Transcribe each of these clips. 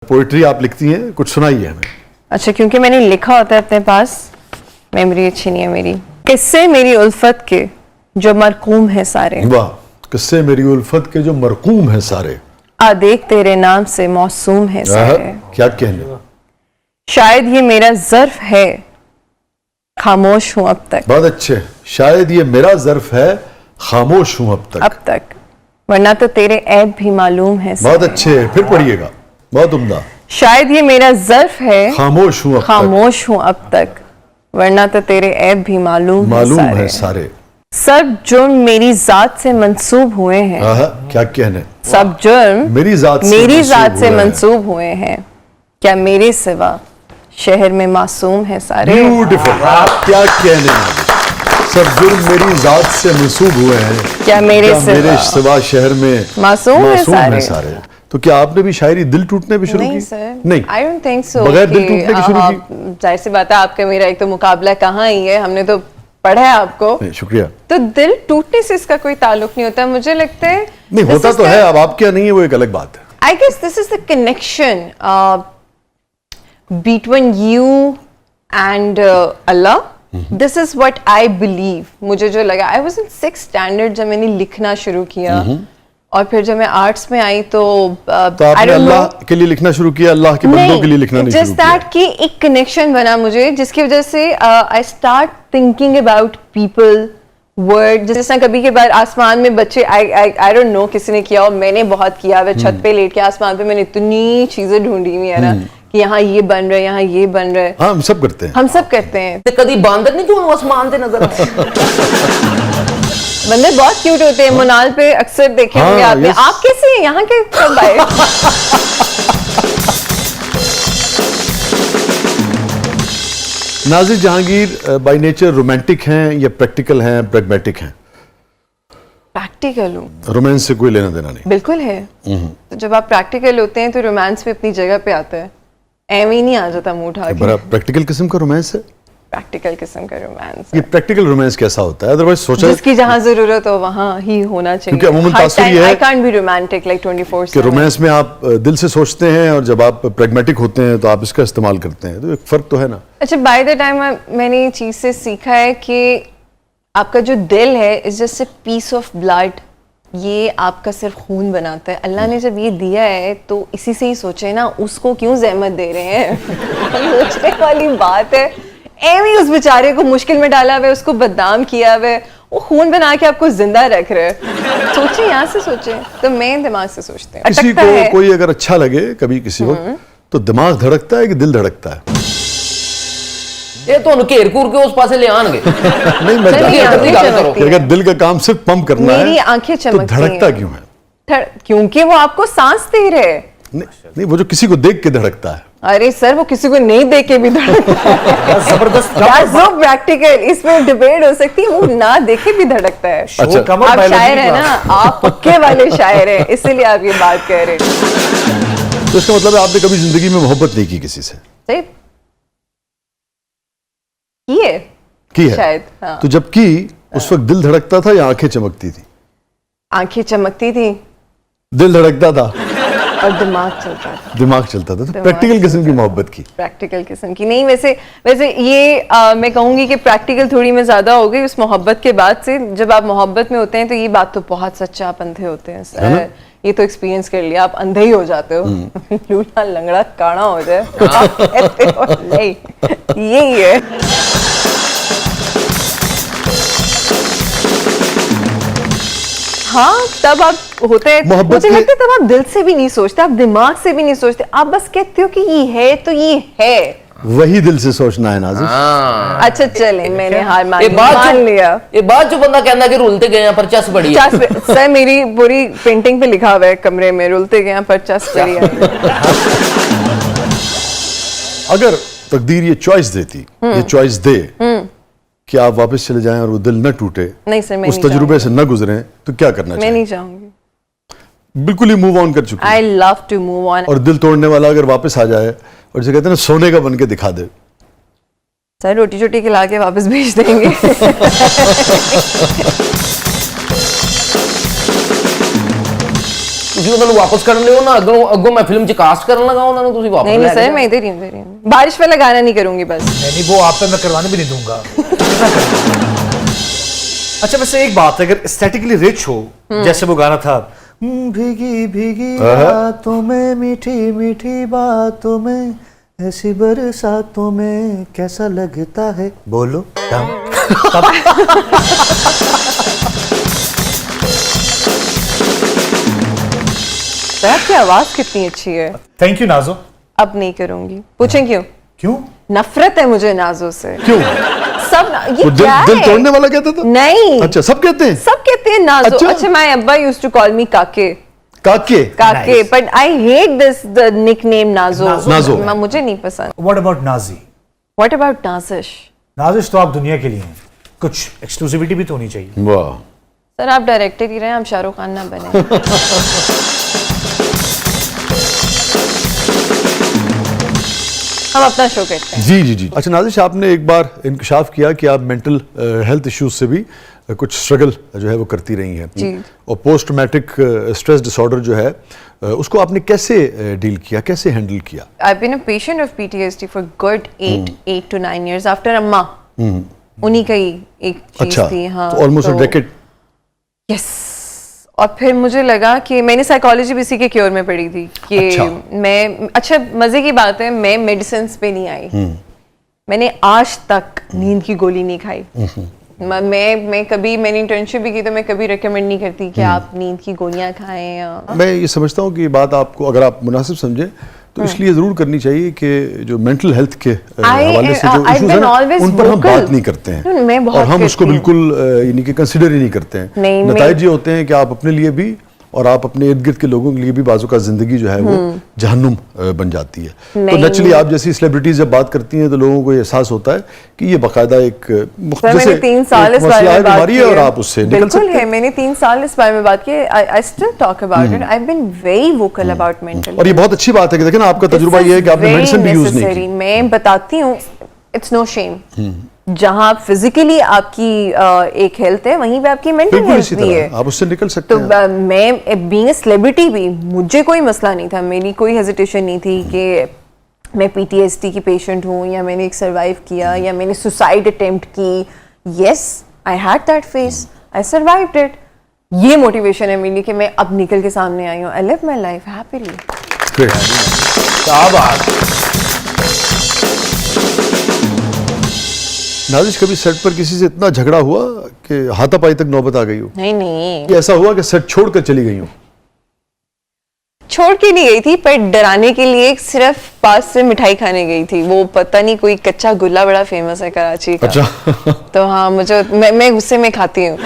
Poetry आप लिखती हैं, कुछ सुनाइए हमें। अच्छा, क्योंकि मैंने लिखा होता है अपने पास, मेमोरी अच्छी नहीं है मेरी। किस्से मेरी उल्फत के जो मरकूम है सारे, वाह, किस्से मेरी उल्फत के जो मरकूम है सारे, आ देख तेरे नाम से मौसूम है सारे। क्या कहने। शायद ये मेरा ज़र्फ है, खामोश हूँ अब तक। बहुत अच्छे। शायद ये मेरा ज़र्फ है, खामोश हूँ अब तक। वरना तो तेरे ऐब भी मालूम है सारे। बहुत अच्छे, फिर पढ़िएगा, बहुत उम्दा। शायद ये मेरा ज़र्फ है, खामोश हूँ अब तक। वरना तो तेरे ऐब भी मालूम है सारे। सब जुर्म मेरी जात से मंसूब हुए हैं। क्या कहने। सब जुर्म मेरी जात से मंसूब हुए हैं। क्या मेरे सिवा शहर में मासूम है सारे। ब्यूटीफुल। क्या कहने। सब जुर्म मेरी जात से मंसूब हुए हैं। क्या मेरे सिवा शहर में मासूम है सारे। तो क्या आपने भी शायरी दिल टूटने पे शुरू की? नहीं सर, नहीं, आई डोंट थिंक सो। बगैर दिल टूटने की शुरू की? जाहिर सी बात है, आपका मेरा एक तो मुकाबला कहाँ ही है, हमने तो पढ़ा है आपको। शुक्रिया। तो दिल टूटने से इसका कोई ताल्लुक नहीं होता, मुझे लगता है। नहीं होता तो है, अब आपके यहाँ नहीं है, वो एक अलग बात है। I guess this is the connection between you and Allah. This is what I believe. मुझे जो लगा, I was in 6th standard जब मैंने लिखना शुरू किया, और फिर जब मैं आर्ट्स में आई तो आपने अल्लाह के लिए लिखना शुरू किया, अल्लाह के बंदों के लिए लिखना नहीं शुरू किया? जस्ट दैट कि एक कनेक्शन बना मुझे, जिसकी वजह से I start thinking about people, word. जिस तरह कभी के बार आसमान में बच्चे, आई डोंट नो किसी ने किया, और मैंने बहुत किया। वे छत पे लेट के आसमान पे मैंने इतनी चीजें ढूंढी हुई है ना, कि यहाँ ये बन रहा है, यहाँ ये बन रहा है। हाँ, हम सब करते हैं, हम सब करते हैं। तो कभी बांदर नहीं क्यों आसमान से नजर आए? बंदर बहुत क्यूट होते हैं, मुनाल पे अक्सर देखे होंगे आपने। आप कैसे हैं, यहाँ के कब आए? Nazir Jahangir by nature romantic हैं या प्रैक्टिकल हैं, प्रैग्मेटिक हैं? प्रैक्टिकल हूँ। रोमांस से कोई लेना देना नहीं? बिल्कुल है। तो जब आप प्रैक्टिकल होते हैं तो रोमांस भी अपनी जगह पे आता है, एम ही नहीं आ जाता मुंह उठा के। बड़ा प्रैक्टिकल किस्म का रोमांस है। प्रैक्टिकल किस्म का रोमांस। ये प्रैक्टिकल रोमांस कैसा होता है? अदरवाइज सोचा जिसकी जहाँ जरूरत हो वहाँ ही होना चाहिए। क्योंकि अमूमन तासुर ये है, I can't be romantic like 24/7 कि रोमांस में आप दिल से सोचते हैं, और जब आप प्रैग्मेटिक होते हैं तो आप इसका इस्तेमाल करते हैं, तो एक फर्क तो है ना। अच्छा, बाय द टाइम मैंने ये चीज से सीखा है कि आपका जो दिल है is just a piece of blood. ये आपका सिर्फ खून बनाता है। अल्लाह ने जब ये दिया है तो इसी से ही सोचे ना, उसको क्यों जहमत दे रहे हैं? सोचने वाली बात है। एवी उस बेचारे को मुश्किल में डाला हुआ है, उसको बदनाम किया हुआ है, वो खून बना के आपको जिंदा रख रहे हैं। सोचे, यहाँ से सोचे। तो मैं दिमाग से सोचते हैं। किसी को कोई अगर अच्छा लगे कभी किसी को, तो दिमाग धड़कता है कि दिल धड़कता है? ये तो घेर कूर के उस पासे ले आएंगे। नहीं, मैं अगर दिल का काम सिर्फ पंप करना है, मेरी आंखें तो चमकती धड़कता क्यों है? क्योंकि वो आपको सांस दे रहे हैं। नहीं, वो जो किसी को देख के धड़कता है। अरे सर, वो किसी को नहीं देख के भी धड़कता है। जबरदस्त प्रैक्टिकल, इसमें डिबेट हो सकती है। वो ना देखे भी धड़कता है। अच्छा, आप शायर है ना, आप पक्के वाले शायर हैं, इसीलिए आप ये बात कह रहे हैं। तो इसका मतलब है आपने कभी जिंदगी में मोहब्बत नहीं की किसी से? सही की है शायद। हाँ। तो जब की, उस वक्त दिल धड़कता था या आंखें चमकती थी? आंखें चमकती थी, दिल धड़कता था और दिमाग चलता था। दिमाग चलता था। तो प्रैक्टिकल किस्म की मोहब्बत की? प्रैक्टिकल किस्म की नहीं। वैसे ये मैं कहूंगी कि प्रैक्टिकल थोड़ी में ज्यादा हो गई उस मोहब्बत के बाद से। जब आप मोहब्बत में होते हैं तो ये बात तो बहुत सच्चा, आप अंधे होते हैं सर। ये तो एक्सपीरियंस कर लिया, आप अंधे ही हो जाते हो। लूला लंगड़ा काना हो जाए। नहीं, यही है। हाँ, तब आप होते हैं, मुझे लगता है तब आप दिल से भी नहीं सोचते, आप दिमाग से भी नहीं सोचते, आप बस कहते हो कि ये है तो ये है। वही दिल से सोचना है नाज़िर। अच्छा चले, मैंने हार मान लिया। ये बात जो बंदा कहना कि रुलते गए हैं पर चस बड़ी है। सर, मेरी पूरी पेंटिंग पे लिखा हुआ है कमरे में, रुलते गए हैं पर चस बड़ी है। अगर तकदीर ये चॉइस देती, ये चॉइस दे कि आप वापस चले जाएं और वो दिल न टूटे, नहीं सर, मैं उस तजुर्बे से न गुजरें, तो क्या करना चाहिए? मैं नहीं चाहूंगी। बिल्कुल ही मूव ऑन कर चुकी। I love to move on. और दिल तोड़ने वाला अगर वापस आ जाए और जो कहते हैं ना, सोने का बन के दिखा दे, सर रोटी चोटी खिला के वापस भेज देंगे। ਤੁਸੀਂ ਉਹਨਾਂ ਨੂੰ ਵਾਪਸ ਕਰਨ ਲਿਓ ਨਾ, ਅੱਗੋਂ ਮੈਂ ਫਿਲਮ 'ਚ ਕਾਸਟ ਕਰਨ ਲੱਗਾ ਉਹਨਾਂ ਨੂੰ, ਤੁਸੀਂ ਵਾਪਸ नहीं ਲੈ नहीं ਕੇ सर, मैं इधर ही हूँ, इधर ही हूँ। बारिश वाला गाना नहीं करूंगी बस। नहीं वो आप पे मैं करवाने भी नहीं दूंगा। अच्छा वैसे एक बात है, अगर एस्थेटिकली रिच हो जैसे वो गाना था, भीगी भीगी रातों में मीठी मीठी बातों में ऐसी बरसातों में कैसा लगता है, बोलो सर आपकी आवाज कितनी अच्छी है। Thank you Nazo. अब नहीं करूंगी। पूछें क्यों? क्यों? नफरत है मुझे नाजो से। क्यों? सब ये वो क्या दिल है? तोड़ने वाला कहता था? नहीं। अच्छा, सब कहते हैं? सब कहते हैं नाजो। अच्छा। अच्छा माय अब्बा used to call me Kake. Kake? Kake, but I hate this the nickname Nazo. Nazo. मुझे नहीं पसंद। What about Nazi? What about Nazish? Nazish तो आप दुनिया के लिए हैं, कुछ एक्सक्लूसिविटी भी तो होनी चाहिए। वाह। सर आप डायरेक्टर ही रहे, हम शाहरुख खान ना बने। हम अपना शो करते हैं। जी जी जी। अच्छा नाजिश, आपने एक बार इंकशाफ किया कि आप मेंटल हेल्थ इश्यूज से भी कुछ स्ट्रगल जो है वो करती रही हैं। जी। और पोस्ट ट्रॉमेटिक स्ट्रेस डिसऑर्डर जो है उसको आपने कैसे डील किया, कैसे हैंडल किया? I've been a patient of PTSD for good 8 to 9 years after अम्मा। उन्हीं का ही एक चीज अच्छा, थी। हाँ, तो ऑलमोस्ट डेकेड। यस। और फिर मुझे लगा कि मैंने साइकोलॉजी भी इसी के क्योर में पढ़ी थी कि अच्छा। मैं, अच्छा मजे की बात है, मैं मेडिसिन पे नहीं आई। मैंने आज तक नींद की गोली नहीं खाई। मैं कभी, मैंने इंटर्नशिप भी की तो मैं कभी रेकमेंड नहीं करती कि आप नींद की गोलियां खाएं या मैं ये समझता हूँ कि ये बात आपको, अगर आप मुनासिब समझे तो इसलिए जरूर करनी चाहिए कि जो मेंटल हेल्थ के हवाले से जो I've इश्यूज हैं been ना, always उन पर हम vocal। बात नहीं करते हैं। मैं बहुत और हम उसको करती हूँ। बिल्कुल यानी कि कंसिडर ही नहीं करते हैं। नहीं, नताइज ये होते हैं कि आप अपने लिए भी और आप अपने इर्द गिर्द के लोगों के लिए भी बाजू का जिंदगी जो है वो जहन्नुम बन जाती है। तो नहीं, नेचुरली आप जैसी सेलिब्रिटीज जब बात करती हैं तो लोगों को ये एहसास होता है कि ये बाकायदा एक सर मैंने 3 साल इस बारे में बात बीमारी की है है। और आप उससे निकल बिल्कुल सकते है, हैं। मैंने 3 साल इस बारे में बात की है। I still talk about it. I have been very vocal about mental. और ये बहुत अच्छी बात है कि देखें ना, आपका तजुर्बा ये है कि आपने मेडिसिन भी यूज नहीं की। मैं बताती हूँ, इट्स नो शेम। जहाँ फिजिकली आपकी एक हेल्थ है, वहीं पे आपकी मेंटल बिल्कुल हेल्थ इसी भी है। तरह आप उससे निकल सकते तो हैं। मैं बीइंग अ सेलिब्रिटी भी, मुझे कोई मसला नहीं था, मेरी कोई हेजिटेशन नहीं थी कि मैं पीटीएसडी की पेशेंट हूँ या मैंने एक सर्वाइव किया या मैंने सुसाइड अटेम्प्ट की। Yes I had that face, I survived it. ये मोटिवेशन है मेरी कि मैं अब निकल के सामने आई हूँ। I live my life happily. Great. क्या बात। नाजिश, कभी सेट पर किसी से इतना झगड़ा हुआ कि हाथापाई तक नौबत आ गई हो? नहीं नहीं, कि ऐसा हुआ कि सेट छोड़कर चली गई हो? छोड़ के नहीं गई थी, पर डराने के लिए सिर्फ पास से मिठाई खाने गई थी। वो पता नहीं कोई कच्चा गुल्ला बड़ा फेमस है कराची का। अच्छा। तो हाँ, मुझे मैं गुस्से में खाती हूँ।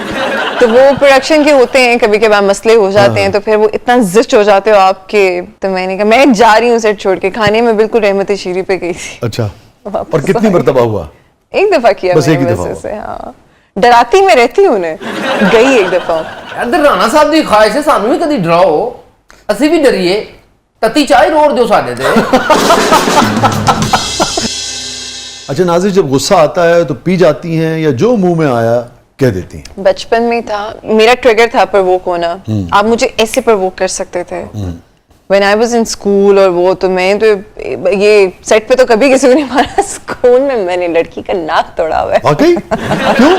तो वो प्रोडक्शन के होते हैं, कभी कभार मसले हो जाते हैं, तो फिर वो इतना जिस्ट हो जाते हो आपके। तो मैंने कहा मैं जा रही हूँ सेट छोड़ के। खाने में बिल्कुल रहमत शीरी पे गई थी। अच्छा। वापस और कितनी आई। मरतबा हुआ? एक दफा किया बस एक मैंने ही दफा वैसे से। हाँ, डराती मैं रहती हूँ उन्हें। गई एक दफा। ਇੱਧਰ ਰਾਣਾ ਸਾਹਿਬ ਦੀ ਖਾਹਿਸ਼ ਹੈ ਸਾਨੂੰ ਵੀ ਕਦੀ ਡਰਾਓ, ਅਸੀਂ ਵੀ ਡਰੀਏ। ਤਤੀ ਚਾਹ ਰੋੜ ਦਿਓ ਸਾਡੇ ਤੇ। अच्छा नाजिश, जब गुस्सा आता है तो पी जाती हैं या जो मुंह में आया कह देती हैं? बचपन में था, मेरा ट्रिगर था प्रवोक होना। आप मुझे ऐसे प्रवोक कर सकते थे when I was in school. और वो तो मैं तो ये सेट पे तो कभी किसी को नहीं मारा, स्कूल में मैंने लड़की का नाक तोड़ा हुआ है। वाकई? क्यों?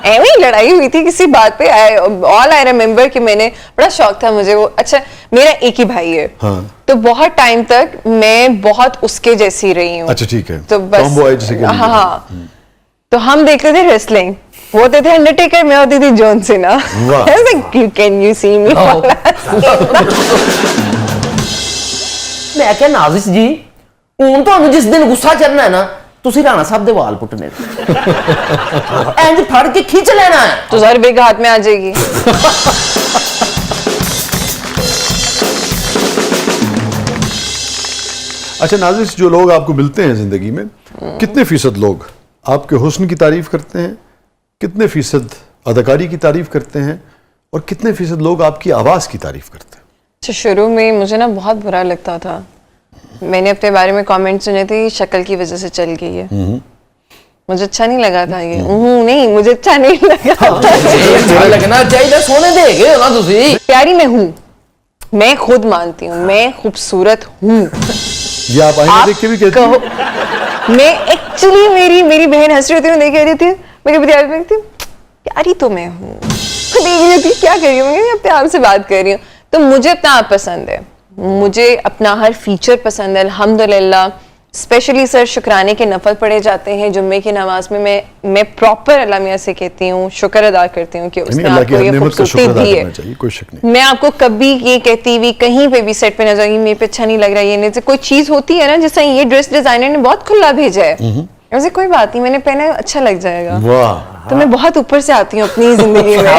ऐਵੇਂ ही लड़ाई हुई थी किसी बात पे। ऑल आई रिमेम्बर कि मैंने, बड़ा शौक था मुझे वो। अच्छा मेरा एक ही भाई है। हाँ। तो बहुत टाइम तक मैं बहुत उसके जैसी रही हूँ। अच्छा ठीक है। तो बस Tomboy जैसे कह लीजिए। हाँ। तो हम देखते थे रेसलिंग, वो होते थे अंडरटेकर, मैं होती थी जॉन सीना। वाह। कैन यू सी मी? ਮੈਂ ਕਿਹਾ ਨਾਜ਼ਿਸ਼ ਜੀ, ਹੁਣ ਤੁਹਾਨੂੰ ਜਿਸ ਦਿਨ ਗੁੱਸਾ ਚੜਨਾ ਹੈ ਨਾ, ਤੁਸੀਂ ਰਾਣਾ ਸਾਹਿਬ ਦੇ ਵਾਲ ਪੁੱਟਨੇ ਇੰਜ ਫੜ ਕੇ ਖਿੱਚ ਲੈਣਾ ਹੈ। तो 1000 रुपए हाथ में आ जाएगी। अच्छा नाजिश, जो लोग आपको मिलते हैं जिंदगी में, कितने फीसद लोग आपके हुस्न की तारीफ करते हैं, कितने फीसद अदाकारी की तारीफ करते हैं और कितने फीसद लोग आपकी आवाज की तारीफ करते हैं? अच्छा शुरू में मुझे ना बहुत बुरा लगता था। मैंने अपने बारे में कमेंट सुने थे, शक्ल की वजह से चल गई है। मुझे अच्छा नहीं लगा था ये। नहीं, मुझे अच्छा नहीं लगा था। अच्छा लगना चाहिए, सोने दे गए हो ना ਤੁਸੀਂ। प्यारी मैं हूँ, मैं खुद मानती हूँ मैं खूबसूरत हूँ। ये आप आईने देख के भी कहती हैं? मैं एक्चुअली मेरी बहन हंस रही होती है, मैं देख रही थी, मैं कभी ध्यान में देखती हूँ यार ही तो मैं हूँ, देख रही होती क्या कर रही हूँ, मैं अपने आप से बात कर रही हूँ। तो मुझे अपना आप पसंद है, मुझे अपना हर फीचर पसंद है अल्हम्दुलिल्लाह। स्पेशली सर शुक्राने के नफल पढ़े जाते हैं जुम्मे की नमाज में, मैं प्रॉपर अल्लाह मियां से कहती हूँ, शुक्र अदा करती हूँ कि उसने अल्लाह की आपको ये नेमत का शुक्र खूबसूरती अदा दी है। करना चाहिए, कोई शक नहीं। मैं आपको कभी ये कहती हुई कहीं पे भी सेट पे नजर आई मेरे पे अच्छा नहीं लग रहा है, ये नहीं, कोई चीज होती है ना, जैसे ये ड्रेस डिजाइनर ने बहुत खुला भेजा है, वैसे कोई बात नहीं, मैंने पहना है, अच्छा लग जाएगा। वाह, तो मैं बहुत ऊपर से आती हूँ अपनी जिंदगी में।